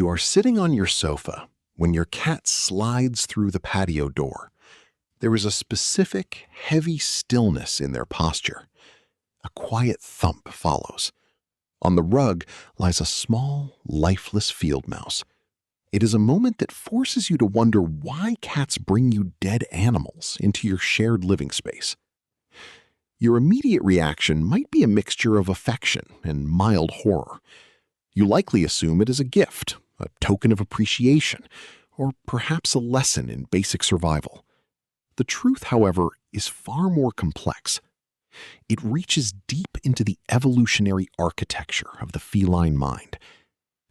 You are sitting on your sofa when your cat slides through the patio door. There is a specific, heavy stillness in their posture. A quiet thump follows. On the rug lies a small, lifeless field mouse. It is a moment that forces you to wonder why cats bring you dead animals into your shared living space. Your immediate reaction might be a mixture of affection and mild horror. You likely assume it is a gift, a token of appreciation, or perhaps a lesson in basic survival. The truth, however, is far more complex. It reaches deep into the evolutionary architecture of the feline mind.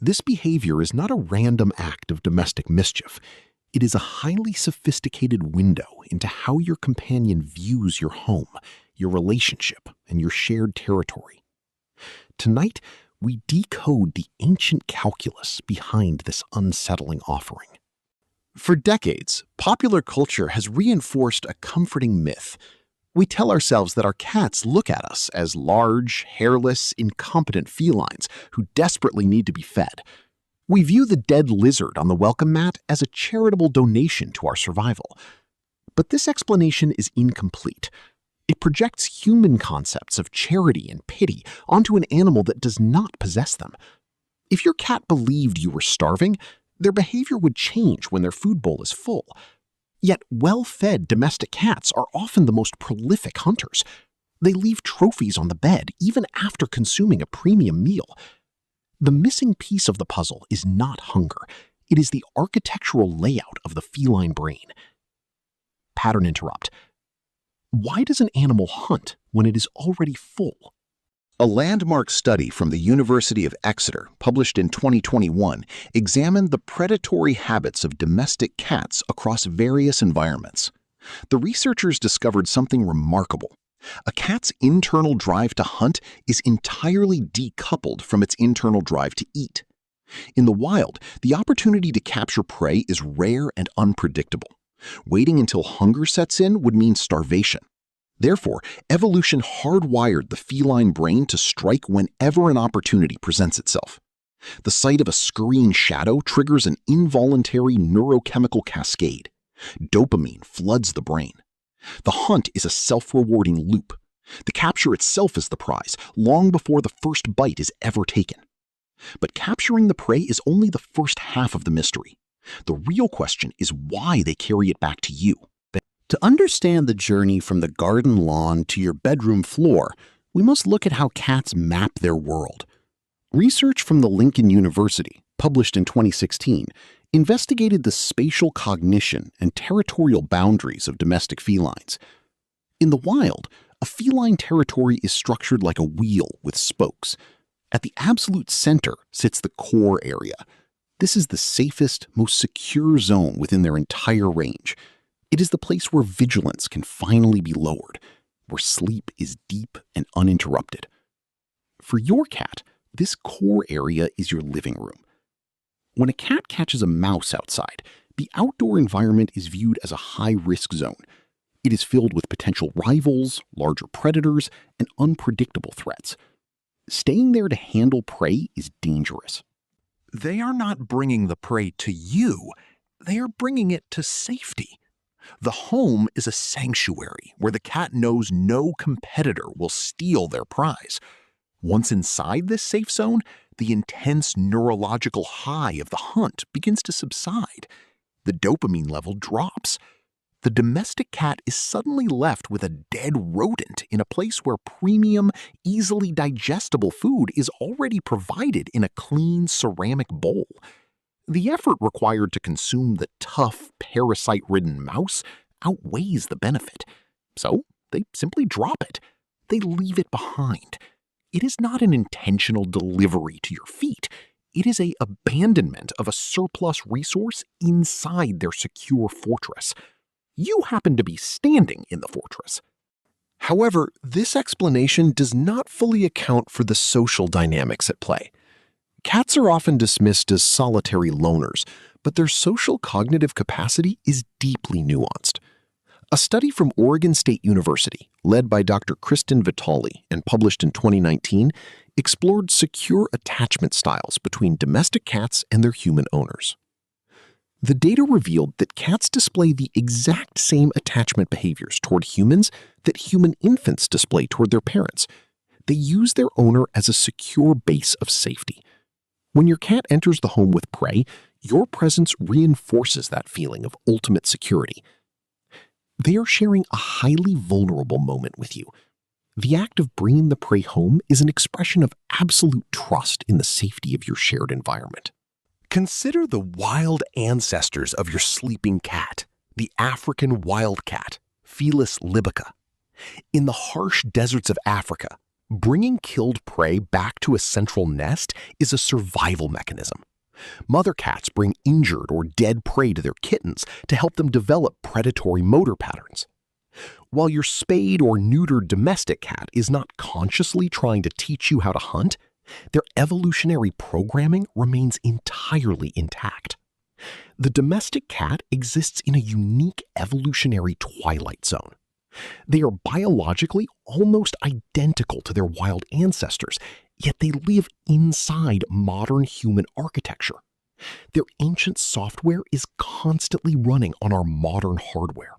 This behavior is not a random act of domestic mischief. It is a highly sophisticated window into how your companion views your home, your relationship, and your shared territory. Tonight, we decode the ancient calculus behind this unsettling offering. For decades, popular culture has reinforced a comforting myth. We tell ourselves that our cats look at us as large, hairless, incompetent felines who desperately need to be fed. We view the dead lizard on the welcome mat as a charitable donation to our survival. But this explanation is incomplete. It projects human concepts of charity and pity onto an animal that does not possess them. If your cat believed you were starving, their behavior would change when their food bowl is full. Yet well-fed domestic cats are often the most prolific hunters. They leave trophies on the bed even after consuming a premium meal. The missing piece of the puzzle is not hunger. It is the architectural layout of the feline brain. Pattern interrupt. Why does an animal hunt when it is already full? A landmark study from the University of Exeter, published in 2021, examined the predatory habits of domestic cats across various environments. The researchers discovered something remarkable. A cat's internal drive to hunt is entirely decoupled from its internal drive to eat. In the wild, the opportunity to capture prey is rare and unpredictable. Waiting until hunger sets in would mean starvation. Therefore, evolution hardwired the feline brain to strike whenever an opportunity presents itself. The sight of a scurrying shadow triggers an involuntary neurochemical cascade. Dopamine floods the brain. The hunt is a self-rewarding loop. The capture itself is the prize, long before the first bite is ever taken. But capturing the prey is only the first half of the mystery. The real question is why they carry it back to you. To understand the journey from the garden lawn to your bedroom floor, we must look at how cats map their world. Research from the Lincoln University, published in 2016, investigated the spatial cognition and territorial boundaries of domestic felines. In the wild, a feline territory is structured like a wheel with spokes. At the absolute center sits the core area. This is the safest, most secure zone within their entire range. It is the place where vigilance can finally be lowered, where sleep is deep and uninterrupted. For your cat, this core area is your living room. When a cat catches a mouse outside, the outdoor environment is viewed as a high-risk zone. It is filled with potential rivals, larger predators, and unpredictable threats. Staying there to handle prey is dangerous. They are not bringing the prey to you. They are bringing it to safety. The home is a sanctuary where the cat knows no competitor will steal their prize. Once inside this safe zone, the intense neurological high of the hunt begins to subside. The dopamine level drops. The domestic cat is suddenly left with a dead rodent in a place where premium, easily digestible food is already provided in a clean ceramic bowl. The effort required to consume the tough, parasite-ridden mouse outweighs the benefit. So they simply drop it. They leave it behind. It is not an intentional delivery to your feet. It is an abandonment of a surplus resource inside their secure fortress. You happen to be standing in the fortress. However, this explanation does not fully account for the social dynamics at play. Cats are often dismissed as solitary loners, but their social cognitive capacity is deeply nuanced. A study from Oregon State University, led by Dr. Kristen Vitale and published in 2019, explored secure attachment styles between domestic cats and their human owners. The data revealed that cats display the exact same attachment behaviors toward humans that human infants display toward their parents. They use their owner as a secure base of safety. When your cat enters the home with prey, your presence reinforces that feeling of ultimate security. They are sharing a highly vulnerable moment with you. The act of bringing the prey home is an expression of absolute trust in the safety of your shared environment. Consider the wild ancestors of your sleeping cat, the African wildcat, Felis libica. In the harsh deserts of Africa, bringing killed prey back to a central nest is a survival mechanism. Mother cats bring injured or dead prey to their kittens to help them develop predatory motor patterns. While your spayed or neutered domestic cat is not consciously trying to teach you how to hunt, their evolutionary programming remains entirely intact. The domestic cat exists in a unique evolutionary twilight zone. They are biologically almost identical to their wild ancestors, yet they live inside modern human architecture. Their ancient software is constantly running on our modern hardware.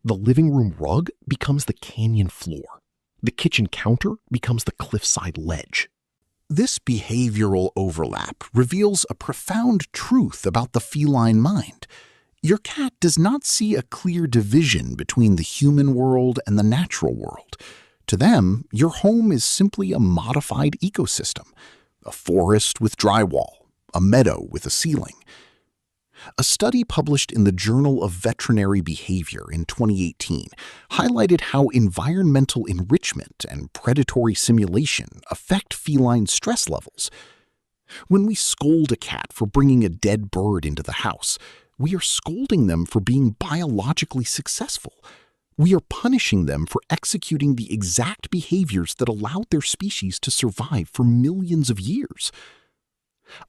The living room rug becomes the canyon floor. The kitchen counter becomes the cliffside ledge. This behavioral overlap reveals a profound truth about the feline mind. Your cat does not see a clear division between the human world and the natural world. To them, your home is simply a modified ecosystem, a forest with drywall, a meadow with a ceiling. A study published in the Journal of Veterinary Behavior in 2018 highlighted how environmental enrichment and predatory simulation affect feline stress levels. When we scold a cat for bringing a dead bird into the house, we are scolding them for being biologically successful. We are punishing them for executing the exact behaviors that allowed their species to survive for millions of years.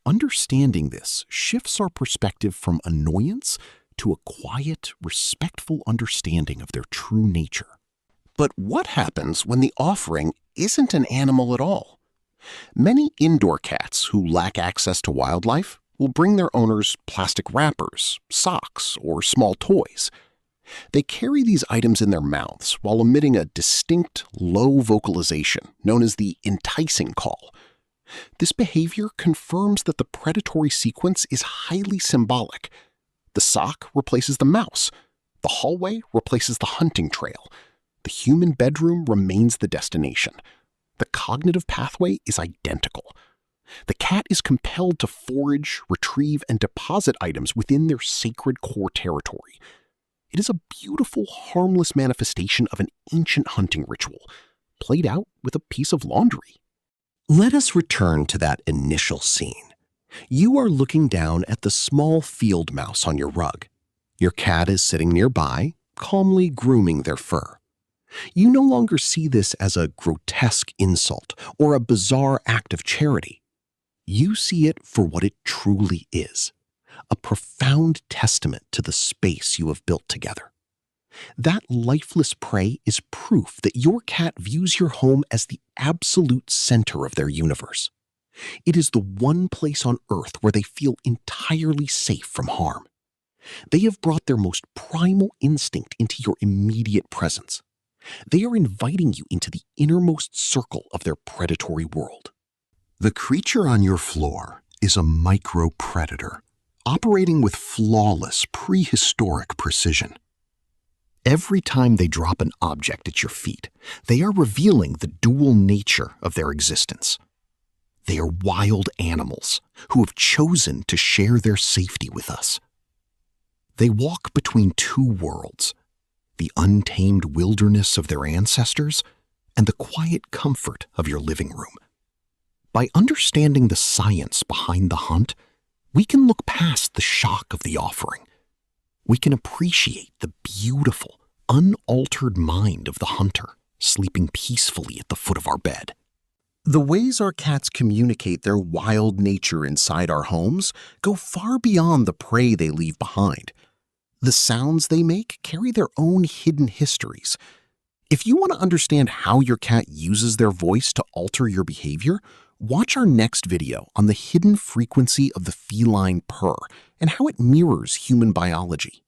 Understanding this shifts our perspective from annoyance to a quiet, respectful understanding of their true nature. But what happens when the offering isn't an animal at all? Many indoor cats who lack access to wildlife will bring their owners plastic wrappers, socks, or small toys. They carry these items in their mouths while emitting a distinct, low vocalization known as the enticing call. This behavior confirms that the predatory sequence is highly symbolic. The sock replaces the mouse. The hallway replaces the hunting trail. The human bedroom remains the destination. The cognitive pathway is identical. The cat is compelled to forage, retrieve, and deposit items within their sacred core territory. It is a beautiful, harmless manifestation of an ancient hunting ritual, played out with a piece of laundry. Let us return to that initial scene. You are looking down at the small field mouse on your rug. Your cat is sitting nearby, calmly grooming their fur. You no longer see this as a grotesque insult or a bizarre act of charity. You see it for what it truly is, a profound testament to the space you have built together. That lifeless prey is proof that your cat views your home as the absolute center of their universe. It is the one place on Earth where they feel entirely safe from harm. They have brought their most primal instinct into your immediate presence. They are inviting you into the innermost circle of their predatory world. The creature on your floor is a micro-predator, operating with flawless prehistoric precision. Every time they drop an object at your feet, they are revealing the dual nature of their existence. They are wild animals who have chosen to share their safety with us. They walk between two worlds, the untamed wilderness of their ancestors and the quiet comfort of your living room. By understanding the science behind the hunt, we can look past the shock of the offering. We can appreciate the beautiful, unaltered mind of the hunter sleeping peacefully at the foot of our bed. The ways our cats communicate their wild nature inside our homes go far beyond the prey they leave behind. The sounds they make carry their own hidden histories. If you want to understand how your cat uses their voice to alter your behavior, watch our next video on the hidden frequency of the feline purr and how it mirrors human biology.